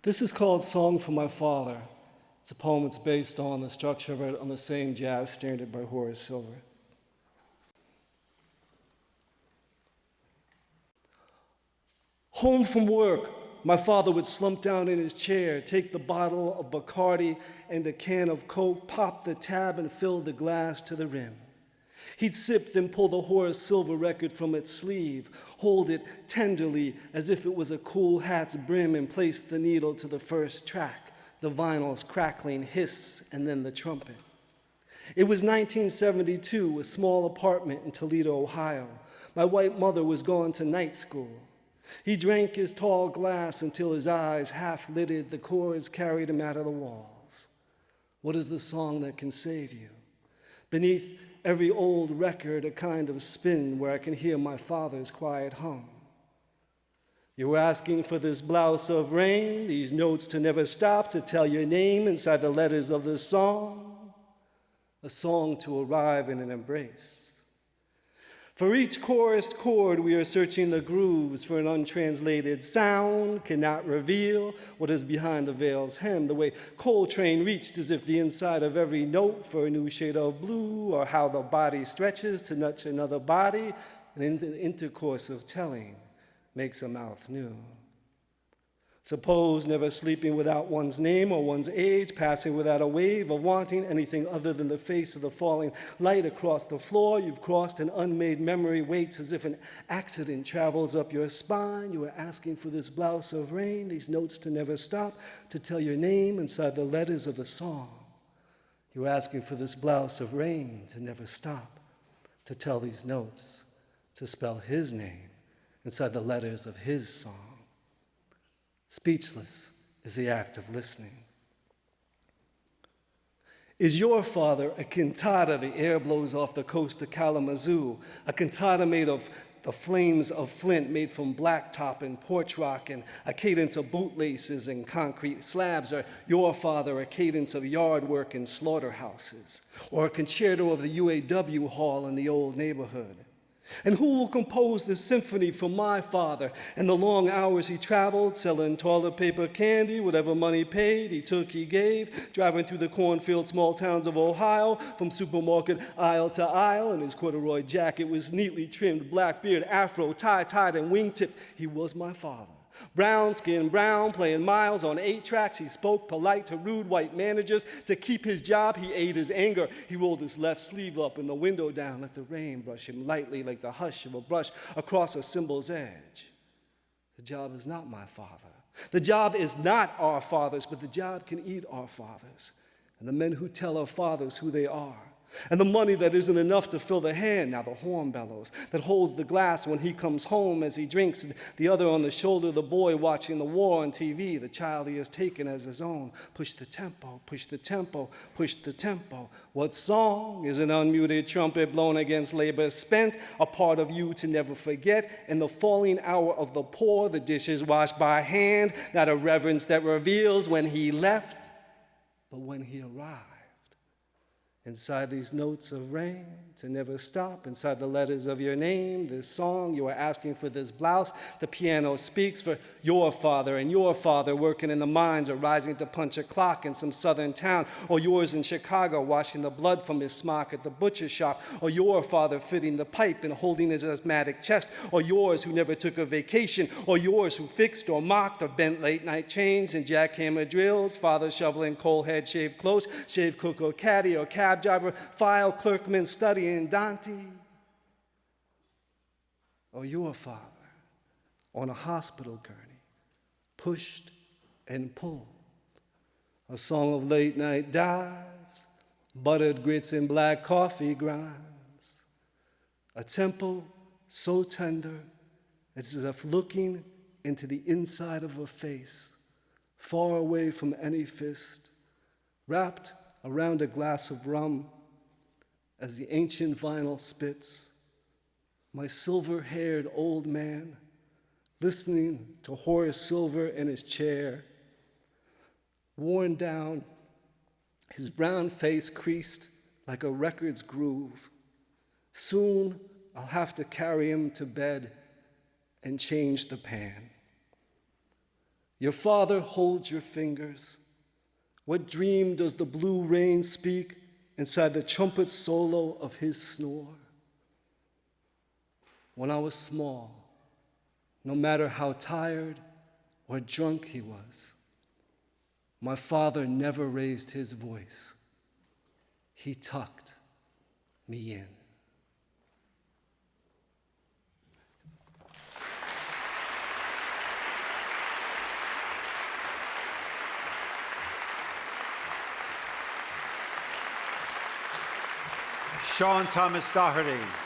This is called Song for My Father. It's a poem that's based on the structure of it on the same jazz standard by Horace Silver. Home from work, my father would slump down in his chair, take the bottle of Bacardi and a can of Coke, pop the tab and fill the glass to the rim. He'd sip, then pull the Horace Silver record from its sleeve, hold it tenderly as if it was a cool hat's brim, and place the needle to the first track, the vinyl's crackling hiss, and then the trumpet. It was 1972, a small apartment in Toledo, Ohio. My white mother was gone to night school. He drank his tall glass until his eyes half-lidded, the chords carried him out of the walls. What is the song that can save you? Beneath every old record, a kind of spin where I can hear my father's quiet hum. You were asking for this blouse of rain, these notes to never stop, to tell your name inside the letters of the song, a song to arrive in an embrace. For each chorus chord, we are searching the grooves for an untranslated sound, cannot reveal what is behind the veil's hem, the way Coltrane reached as if the inside of every note for a new shade of blue, or how the body stretches to nudge another body, and in the intercourse of telling makes a mouth new. Suppose never sleeping without one's name or one's age, passing without a wave of wanting anything other than the face of the falling light across the floor. You've crossed an unmade memory, waits as if an accident travels up your spine. You are asking for this blouse of rain, these notes to never stop, to tell your name inside the letters of the song. You are asking for this blouse of rain to never stop, to tell these notes, to spell his name inside the letters of his song. Speechless is the act of listening. Is your father a cantata the air blows off the coast of Kalamazoo, a cantata made of the flames of flint, made from blacktop and porch rock, and a cadence of bootlaces and concrete slabs? Or your father a cadence of yard work in slaughterhouses, or a concerto of the UAW hall in the old neighborhood? And who will compose this symphony for my father and the long hours he traveled, selling toilet paper, candy, whatever money paid, he took, he gave, driving through the cornfield small towns of Ohio, from supermarket aisle to aisle, and his corduroy jacket was neatly trimmed, black beard, afro, tie-tied and wingtipped. He was my father. Brown skin, brown, playing miles on 8 tracks. He spoke polite to rude white managers. To keep his job, he ate his anger. He rolled his left sleeve up and the window down, let the rain brush him lightly like the hush of a brush across a cymbal's edge. The job is not my father. The job is not our fathers, but the job can eat our fathers and the men who tell our fathers who they are. And the money that isn't enough to fill the hand, now the horn bellows, that holds the glass when he comes home as he drinks, the other on the shoulder, the boy watching the war on TV, the child he has taken as his own. Push the tempo, push the tempo, push the tempo. What song is an unmuted trumpet blown against labor spent, a part of you to never forget, in the falling hour of the poor, the dishes washed by hand, not a reverence that reveals when he left, but when he arrived. Inside these notes of rain to never stop, inside the letters of your name, this song, you are asking for this blouse. The piano speaks for your father working in the mines or rising to punch a clock in some southern town, or yours in Chicago washing the blood from his smock at the butcher shop, or your father fitting the pipe and holding his asthmatic chest, or yours who never took a vacation, or yours who fixed or mocked or bent late-night chains and jackhammer drills, father shoveling coal head shaved close, shaved cook or caddy or cab driver, file clerkman studying Dante, or your father on a hospital gurney, pushed and pulled, a song of late night dives, buttered grits and black coffee grinds, a tempo so tender it's as if looking into the inside of a face, far away from any fist, wrapped around a glass of rum as the ancient vinyl spits, my silver-haired old man listening to Horace Silver in his chair, worn down, his brown face creased like a record's groove. Soon I'll have to carry him to bed and change the pan. Your father holds your fingers. What dream does the blue rain speak inside the trumpet solo of his snore? When I was small, no matter how tired or drunk he was, my father never raised his voice. He tucked me in. Sean Thomas Dougherty.